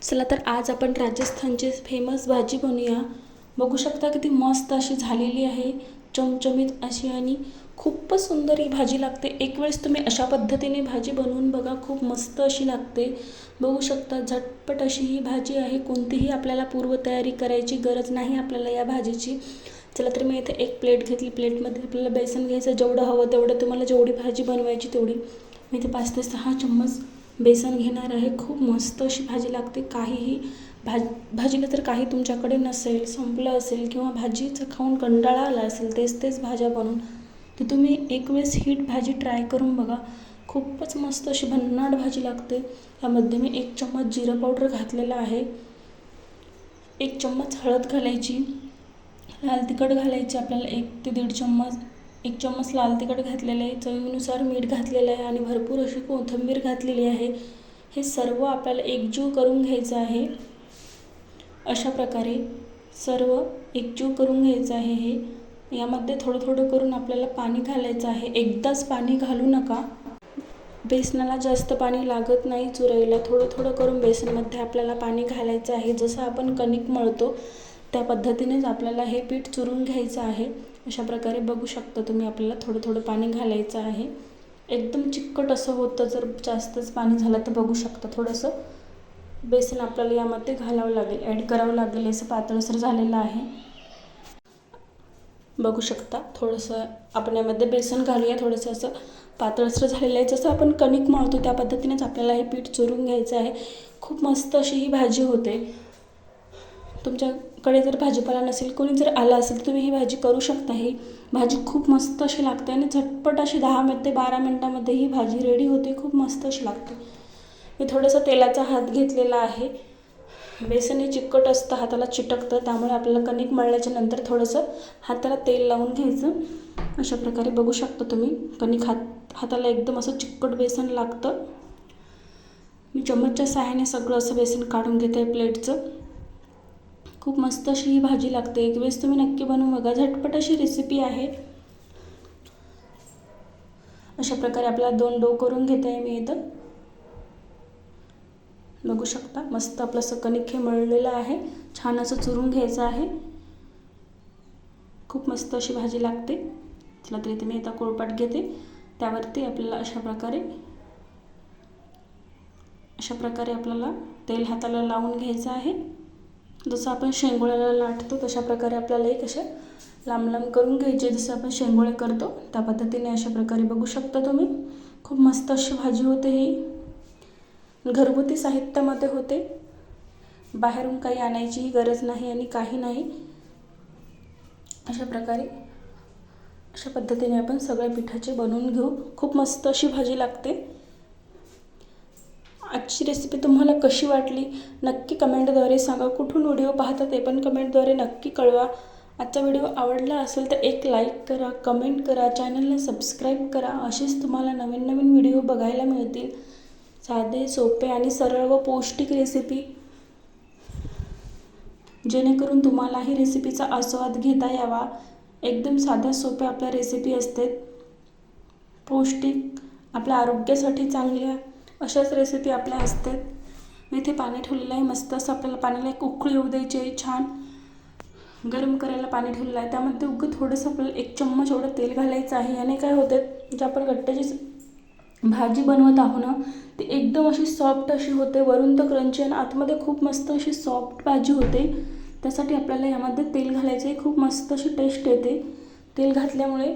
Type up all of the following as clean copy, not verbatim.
चला तर आज आपण राजस्थानची फेमस भाजी बनवूया। बघू शकता किती मस्त अशी झालेली आहे, चमचमीत अशी आणि खूपच सुंदर ही भाजी लागते। एक वेळेस तुम्ही अशा पद्धतीने भाजी बनवून बघा, खूप मस्त अशी लागते। बघू शकता झटपट अशी ही भाजी आहे, कोणतीही आपल्याला पूर्वतयारी करायची गरज नाही आपल्याला या भाजीची। चला तर मी इथे एक प्लेट घेतली, प्लेटमध्ये आपल्याला बेसन घ्यायचं, जेवढं हवं तेवढं, तुम्हाला जेवढी भाजी बनवायची तेवढी। मी इथे 5 ते 6 चम्मच बेसन घेणार आहे। खूप मस्त अशी भाजी लागते। काहीही भाजीला जर काही तुमच्याकडे नसेल, संपलं असेल किंवा भाजीचं खाऊन कंटाळा आला असेल तेच भाज्या बनवून, तर तुम्ही एक वेळेस ही भाजी ट्राय करून बघा। खूपच मस्त अशी भन्नाट भाजी लागते। यामध्ये मी 1 चम्मच जिरं पावडर घातलेलं आहे, 1 चम्मच हळद घालायची, लाल तिखट घालायचे आपल्याला 1 ते 1.5 चम्मच, 1 चम्मच लाल तिखट घातलेलं आहे, चवीनुसार मीठ घातलेलं आहे आणि भरपूर अशी कोथिंबीर घातलेली आहे। हे सर्व आपल्याला एकजीव करून घ्यायचं आहे। अशा प्रकारे सर्व एकजीव करून घ्यायचं आहे। हे यामध्ये थोडं थोडं करून आपल्याला पाणी घालायचं आहे, एकदाच पाणी घालू नका। बेसनाला जास्त पाणी लागत नाही चुरायला, थोडं थोडं करून बेसनमध्ये आपल्याला पाणी घालायचं आहे। जसं आपण कणिक मळतो त्या पद्धतीनेच आपल्याला हे पीठ चुरून घ्यायचं आहे। अशा प्रकारे बघू शकता तुम्ही, आपल्याला थोडं थोडं पाणी घालायचं आहे। एकदम चिकट असं होतं जर जास्तच पाणी झालं तर। बघू शकता थोडंसं बेसन आपल्याला यामध्ये घालावं लागेल, ॲड करावं लागेल। असं पातळसर झालेलं आहे, बघू शकता। थोडंसं आपण यामध्ये बेसन घालूया, थोडंसं असं पातळसर झालेलं आहे। जसं आपण कणिक मळतो त्या पद्धतीनेच आपल्याला हे पीठ चुरून घ्यायचं आहे। खूप मस्त अशी ही भाजी होते। तुमच्याकडे जर भाजीपाला नसेल, कोणी जर आला असेल तर तुम्ही ही भाजी करू शकता। ही भाजी खूप मस्त अशी लागते आणि झटपट अशी 10 ते 12 मिनिटांमध्ये ही भाजी रेडी होते। खूप मस्त अशी लागते। मी थोडंसं तेलाचा हात घेतलेला आहे। बेसन हे चिकट असतं, हाताला चिटकतं, त्यामुळे आपल्याला कणिक मळल्याच्या नंतर थोडंसं हाताला तेल लावून घ्यायचं। अशा प्रकारे बघू शकता तुम्ही, कणिक हाताला एकदम असं चिकट बेसन लागतं। मी चम्मचच्या सहाय्याने सगळं असं बेसन काढून घेते प्लेटचं। खूप मस्त अशी ही भाजी लागते, एक वेळेस तुम्ही नक्की बनवून बघा। झटपट अशी रेसिपी आहे। अशा प्रकारे आपल्याला 2 डो करून घेते आहे मी इथं। बघू शकता मस्त आपलं असं कणिक हे मळलेलं आहे, छान असं चुरून घ्यायचं आहे। खूप मस्त अशी भाजी लागते। चला तरी इथे मी आता कोळपाट घेते, त्यावरती आपल्याला अशा प्रकारे आपल्याला तेल हाताला लावून घ्यायचं आहे। जसं आपण शेंगोळ्याला लाटतो तशा प्रकारे आपल्याला एक असे लांब लांब करून घ्यायचे, जसं आपण शेंगोळे करतो त्या पद्धतीने। अशा प्रकारे बघू शकता तुम्ही, खूप मस्त अशी भाजी होते। ही घरगुती साहित्यामध्ये होते, बाहेरून काही आणायची गरज नाही आणि काही नाही। अशा पद्धतीने आपण सगळ्या पिठाचे बनवून घेऊ। खूप मस्त अशी भाजी लागते। आजची रेसिपी तुम्हाला कशी वाटली नक्की कमेंटद्वारे सांगा। कुठून व्हिडिओ पाहता ते पण कमेंटद्वारे नक्की कळवा। आजचा व्हिडिओ आवडला असेल तर एक लाईक करा, कमेंट करा, चॅनलला सबस्क्राईब करा। असेच तुम्हाला नवीन नवीन व्हिडिओ बघायला मिळतील, साधे सोपे आणि सरळ व पौष्टिक रेसिपी, जेणेकरून तुम्हाला ही रेसिपीचा आस्वाद घेता यावा। एकदम साध्या सोप्या आपल्या रेसिपी असते, पौष्टिक, आपल्या आरोग्यासाठी चांगल्या अशाच रेसिपी आपल्या असतात। मी इथे पाणी ठेवलेलं आहे, मस्त असं आपल्याला पाण्याला एक उकळी येऊ द्यायची आहे। छान गरम करायला पाणी ठेवलेलं आहे, त्यामध्ये उगं थोडंसं आपल्याला 1 चम्मच एवढं तेल घालायचं आहे। याने काय होतं, जे आपण गट्ट्याची भाजी बनवत आहोत ना, ती एकदम अशी सॉफ्ट अशी होते, वरून तर क्रंची आणि आतमध्ये खूप मस्त अशी सॉफ्ट भाजी होते। त्यासाठी आपल्याला यामध्ये तेल घालायचं आहे, खूप मस्त अशी टेस्ट येते तेल घातल्यामुळे।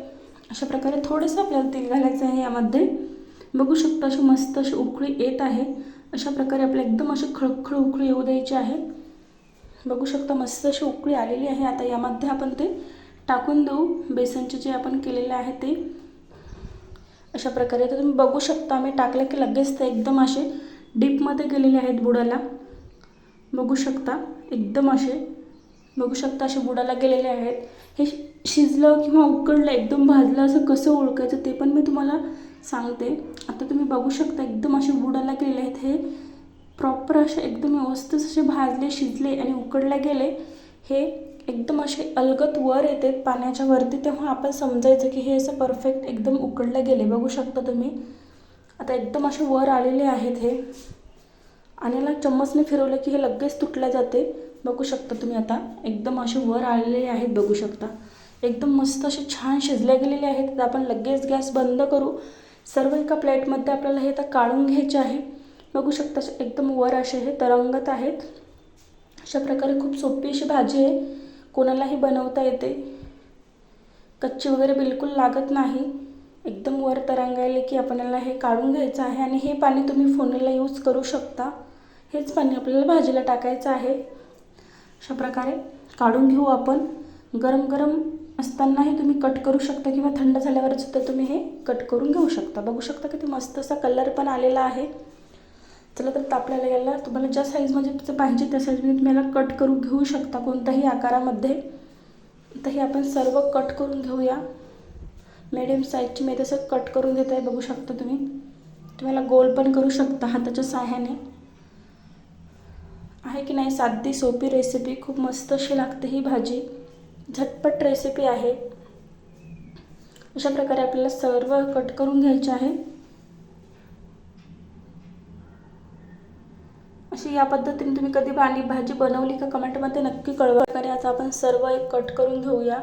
अशा प्रकारे थोडंसं आपल्याला तेल घालायचं आहे यामध्ये। बघू शकता अशी मस्त अशी उकळी येत आहे। अशा प्रकारे आपल्याला एकदम अशी खळखळ उकळी येऊ द्यायची आहे। बघू शकता मस्त अशी उकळी आलेली आहे। आता यामध्ये आपण ते टाकून देऊ, बेसनचे जे आपण केलेले आहे ते। अशा प्रकारे तर तुम्ही बघू शकता, मी टाकलं की लगेच ते एकदम असे डीपमध्ये गेलेले आहेत बुडाला। बघू शकता एकदम असे, बघू शकता असे बुडाला गेलेले आहेत। हे शिजलं किंवा उकळलं, एकदम भाजलं असं कसं ओळखायचं ते पण मी तुम्हाला सांगते। आता तुम्ही बघू शकता एकदम असे बुडाला गेलेले आहेत। हे प्रॉपर असे एकदम व्यवस्थित असे भाजले, शिजले आणि उकळले गेले, हे एकदम असे अलगद वर येते पाण्याच्या वरती, तेव्हा आपण समजायचं की हे असं परफेक्ट एकदम उकळले गेले। बघू शकता तुम्ही आता एकदम असे वर आलेले आहेत हे। आणि याला चम्मचने फिरवलं की हे लगेच तुटल्या जाते. बघू शकता तुम्ही आता एकदम असे वर आलेले आहेत. बघू शकता एकदम मस्त असे छान शिजले गेलेले आहेत. तर आपण लगेच गॅस बंद करू. सर्व एका प्लेटमध्ये आपल्याला हे आता काढून घ्यायचे आहे. बघू शकता एकदम वर असे हे तरंगत आहेत. अशा प्रकारे खूप सोपी अशी भाजी आहे. कोणालाही बनवता येते. कच्ची वगैरे बिलकुल लागत नाही. एकदम वर तरंगायले की आपल्याला हे काढून घ्यायचं आहे. आणि हे पाणी तुम्ही फोडणीला यूज करू शकता. हेच पाणी आपल्याला भाजीला टाकायचं आहे. अशा प्रकारे काढून घेऊ आपण. गरम गरम असतानाही तुम्ही कट करू शकता किंवा थंड झाल्यावर सुद्धा तुम्ही हे कट करून घेऊ शकता. बघू शकता किती मस्त असा कलर पण आलेला आहे. चला तर आपल्याला याला तुम्हाला ज्या साईजमध्ये तुमचं पाहिजे त्या साईजमध्ये तुम्ही याला कट करून घेऊ शकता कोणत्याही आकारामध्ये. तर हे आपण सर्व कट करून घेऊया. मीडियम साईजची मी तसं कट करून घेत आहे. बघू शकता तुम्हाला गोल पण करू शकता हाताच्या साह्याने. आहे की नाही साधी सोपी रेसिपी. खूप मस्त अशी लागते ही भाजी. झटपट रेसिपी आहे. अशा प्रकारे आपल्याला सर्व कट करून घ्यायचे आहे. अशी या पद्धतीने तुम्ही कधी भाजी बनवली का कमेंटमध्ये नक्की कळवा. प्रकारे आता आपण सर्व एक कट करून घेऊया.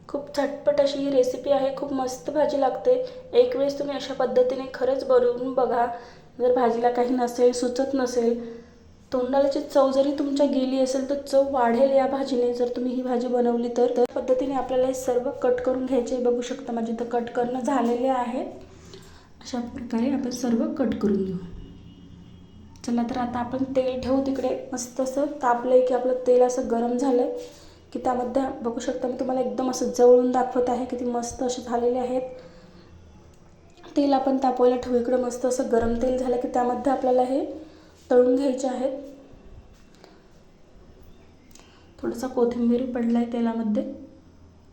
खूप झटपट अशी ही रेसिपी आहे. खूप मस्त भाजी लागते. एक वेळेस तुम्ही अशा पद्धतीने खरंच बनवून बघा. जर भाजीला काही नसेल सुचत नसेल तोंडालाची चव जरी तुमच्या गेली असेल तर चव वाढेल या भाजीने जर तुम्ही ही भाजी बनवली तर. त्या पद्धतीने आपल्याला हे सर्व कट करून घ्यायचे. बघू शकता माझे तर कट करणं झालेले आहे. अशा प्रकारे आपण सर्व कट करून घेऊ. चला तर आता आपण तेल ठेवू तिकडे. मस्त असं तापलंय की आपलं तेल असं गरम झालंय की त्यामध्ये बघू शकता मी तुम्हाला एकदम असं जवळून दाखवत आहे. किती मस्त असे झालेले आहेत. तेल आपण तापवायला ठेवू. इकडे मस्त असं गरम तेल झालं की त्यामध्ये आपल्याला हे तळून घ्यायचे आहेत. थोडासा कोथिंबीर पडला आहे तेलामध्ये.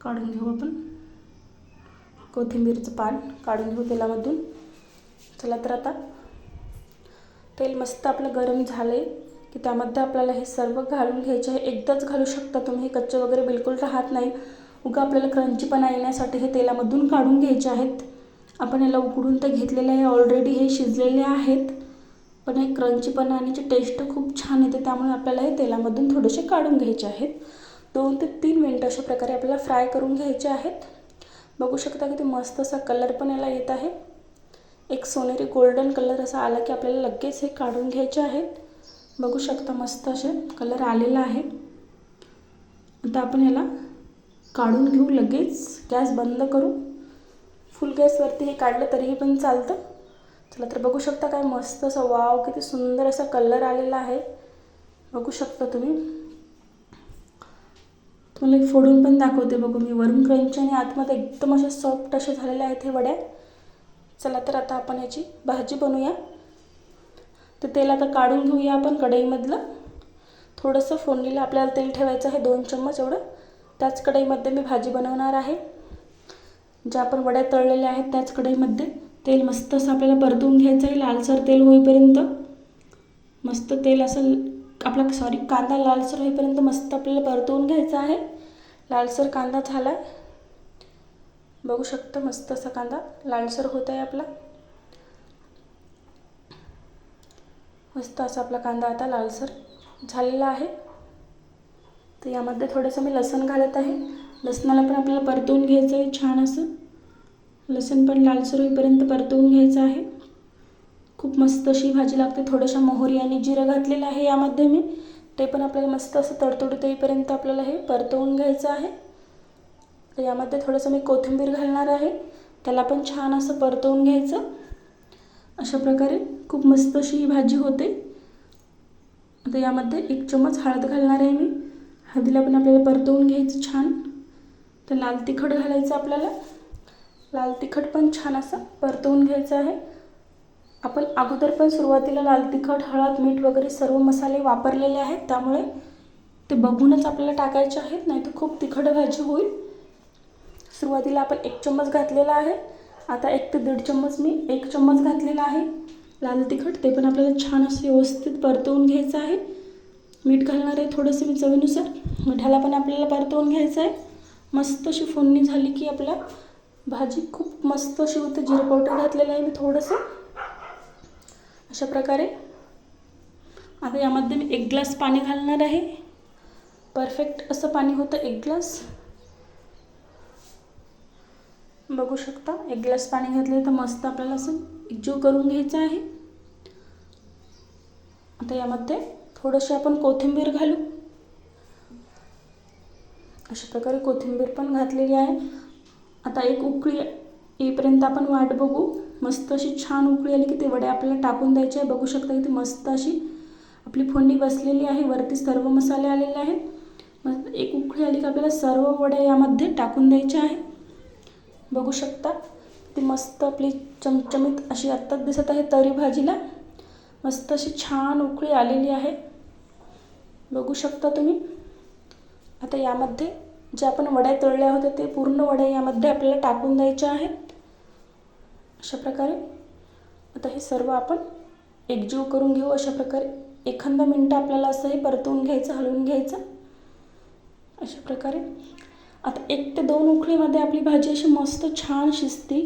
काढून घेऊ आपण. कोथिंबीरचं पान काढून घेऊ तेलामधून. चला तर आता तेल मस्त आपलं गरम झालं आहे की त्यामध्ये आपल्याला हे सर्व घालून घ्यायचे आहे. एकदाच घालू शकता तुम्ही. कच्चे वगैरे बिलकुल राहत नाही. उगा आपल्याला क्रंचीपणा येण्यासाठी हे तेलामधून काढून घ्यायचे आहेत. आपण याला उकडून तर घेतलेले आहे ऑलरेडी. हे शिजलेले आहेत पण हे क्रंचीपणा आणि टेस्ट खूप छान येते. त्यामुळे आपल्याला हे तेलामधून थोडेसे काढून घ्यायचे आहेत. 2 ते 3 मिनटं अशा प्रकारे आपल्याला फ्राय करून घ्यायचे आहेत. बघू शकता की ते मस्त असा कलर पण याला येत आहे. एक सोनेरी गोल्डन कलर असा आला की आपल्याला लगेच हे काढून घ्यायचे आहेत. बघू शकता मस्त असे कलर आलेला आहे. आता आपण याला काढून घेऊ लगेच. गॅस बंद करू. फुल गॅसवरती हे काढलं तरीही पण चालतं. चला तर बघू शकता काय मस्त असं वाव किती सुंदर असा कलर आलेला आहे. बघू शकता तुम्ही. तुम्हाला एक फोडून पण दाखवते. बघू मी वरून क्रंची आणि आतमध्ये एकदम असे सॉफ्ट असे झालेले आहेत हे वड्या. चला तर आता आपण याची भाजी बनवूया. तर तेल आता काढून घेऊया आपण कढईमधलं. थोडंसं फोडणीला आपल्याला तेल ठेवायचं आहे 2 चम्मच एवढं. त्याच कढईमध्ये मी भाजी बनवणार आहे. ज्या आपण वड्या तळलेल्या आहेत त्याच कढईमध्ये तेल मस्त असं आपल्याला परतवून घ्यायचं आहे लालसर तेल होईपर्यंत. मस्त तेल असं कांदा लालसर होईपर्यंत मस्त आपल्याला परतवून घ्यायचा आहे. लालसर कांदा झाला. बघू शकता मस्त असा कांदा लालसर होत आहे आपला. मस्त असा आपला कांदा आता लालसर झालेला आहे. तर यामध्ये थोडंसं मी लसूण घालत आहे. लसणाला पण आपल्याला परतवून घ्यायचं आहे छान असं. लसूण पण लालसर होईपर्यंत परतवून घ्यायचं आहे. खूप मस्त अशी भाजी लागते. थोडंसं मोहरी आणि जिरं घातलेलं आहे यामध्ये मी. ते पण आपल्याला मस्त असं तडतडीत येईपर्यंत आपल्याला हे परतवून घ्यायचं आहे. तर यामध्ये थोडंसं मी कोथिंबीर घालणार आहे. त्याला पण छान असं परतवून घ्यायचं. अशा प्रकारे खूप मस्त अशी ही भाजी होते. आता यामध्ये 1 चम्मच हळद घालणार आहे मी. हळदीला पण आपल्याला परतवून घ्यायचं छान. तर लाल तिखट घालायचं आपल्याला. लाल तिखट पण छान असं परतवून घ्यायचं आहे. आपण अगोदर पण सुरुवातीला लाल तिखट हळद मीठ वगैरे सर्व मसाले वापरलेले आहेत. त्यामुळे ते बघूनच आपल्याला टाकायचे आहेत. नाही तर खूप तिखट भाजी होईल. सुरुवातीला आपण 1 चम्मच घातलेला आहे. आता 1 ते 1.5 चम्मच मी 1 चम्मच घातलेला आहे लाल तिखट. ते पण आपल्याला छान असं व्यवस्थित परतवून घ्यायचं आहे. मीठ घालणार आहे थोडंसं मी चवीनुसार. मिठाला पण आपल्याला परतवून घ्यायचं आहे. मस्त अशी फोडणी झाली की आपल्या भाजी खूप मस्त अशी होते. जिरं पावडर घातलेलं आहे मी थोडंसं. अशा प्रकारे आता यामध्ये मी 1 ग्लास पाणी घालणार आहे. परफेक्ट असं पाणी होतं 1 ग्लास. बघू शकता 1 ग्लास पाणी घातले तर मस्त आपल्याला असं एकजीव करून घ्यायचं आहे. आता यामध्ये थोडीशी आपण कोथिंबीर घालू. अशा प्रकारे कोथिंबीर पण घातलेली आहे. आता एक उकळी येईपर्यंत आपण वाट बघू. मस्त अशी छान उकळी आली की ते वडे आपल्याला टाकून द्यायचे आहे. बघू शकता की ती मस्त अशी आपली फोडणी बसलेली आहे. वरती सर्व मसाले आलेले आहेत. मग एक उकळी आली की आपल्याला सर्व वडे यामध्ये टाकून द्यायचे आहे. बघू शकता ती मस्त आपली चमचमीत अशी आत्ताच दिसत आहे तरी भाजीला मस्त अशी छान उकळी आलेली आहे. बघू शकता तुम्ही. आता यामध्ये जे आपण वड्या तळल्या होत्या ते पूर्ण वड्या यामध्ये आपल्याला टाकून द्यायचे आहेत. अशा प्रकारे आता हे सर्व आपण एकजीव करून घेऊ. अशा प्रकारे एखादा मिनटं आपल्याला असं हे परतवून घ्यायचं, हलवून घ्यायचं. अशा प्रकारे आता 1 ते 2 उकळीमध्ये आपली भाजी अशी मस्त छान शिजते.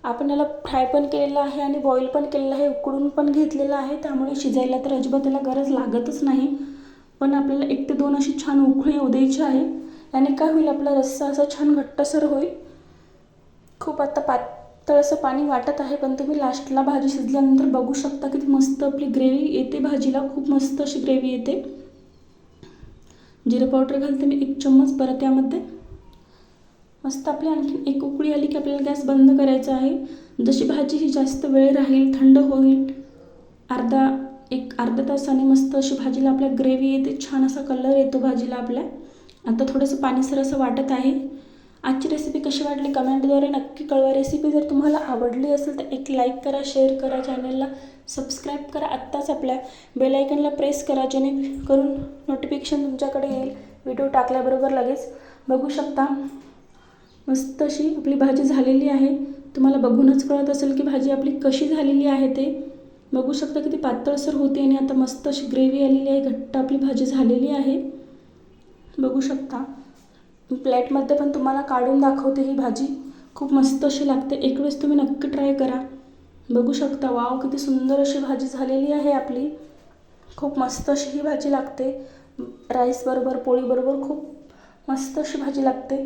आपण याला फ्राय पण केलेलं आहे आणि बॉईल पण केलेलं आहे, उकडून पण घेतलेलं आहे. त्यामुळे शिजायला तर अजिबात त्याला गरज लागतच नाही. पण आपल्याला 1 ते 2 अशी छान उकळी येऊ द्यायची आहे. याने काय होईल आपला रस्सा असा छान घट्टसर होईल. खूप आता पातळ असं पाणी वाटत आहे पण तुम्ही लास्टला भाजी शिजल्यानंतर बघू शकता की मस्त आपली ग्रेव्ही येते. भाजीला खूप मस्त अशी ग्रेव्ही येते. जिरं पावडर घालते मी 1 चम्मच परत यामध्ये. मस्त आपली आणखी एक उकळी आली की आपल्याला गॅस बंद करायचा आहे. जशी भाजी ही जास्त वेळ राहील, थंड होईल, अर्धा तासाने मस्त अशी भाजीला आपल्या ग्रेव्ही येते. छान असा कलर येतो भाजीला आपल्या. आता थोडंसं पाणीसर असं वाटत आहे. आजची रेसिपी कशी वाटली कमेंटद्वारे नक्की कळवा. रेसिपी जर तुम्हाला आवडली असेल तर एक लाईक करा, शेअर करा, चॅनलला सबस्क्राईब करा. आत्ताच आपल्या बेल आयकनला प्रेस करा जेणेकरून नोटिफिकेशन तुमच्याकडे येईल व्हिडिओ टाकल्याबरोबर लगेच. बघू शकता मस्त अशी आपली भाजी झालेली आहे. तुम्हाला बघूनच कळत असेल की भाजी आपली कशी झालेली आहे ते. बघू शकता किती पातळसर होते आणि आता मस्त अशी ग्रेव्ही आलेली आहे. घट्ट आपली भाजी झालेली आहे. बघू शकता. प्लेटमध्ये पण तुम्हाला काढून दाखवते. ही भाजी खूप मस्त अशी लागते. एक वेळेस तुम्ही नक्की ट्राय करा. बघू शकता वाव किती सुंदर अशी भाजी झालेली आहे आपली. खूप मस्त अशी ही भाजी लागते. राईसबरोबर, पोळीबरोबर खूप मस्त अशी भाजी लागते.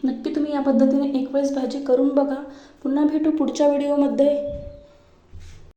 नक्की तुम्ही या पद्धतीने एक वेळेस भाजी करून बघा. पुन्हा भेटू पुढच्या व्हिडिओमध्ये.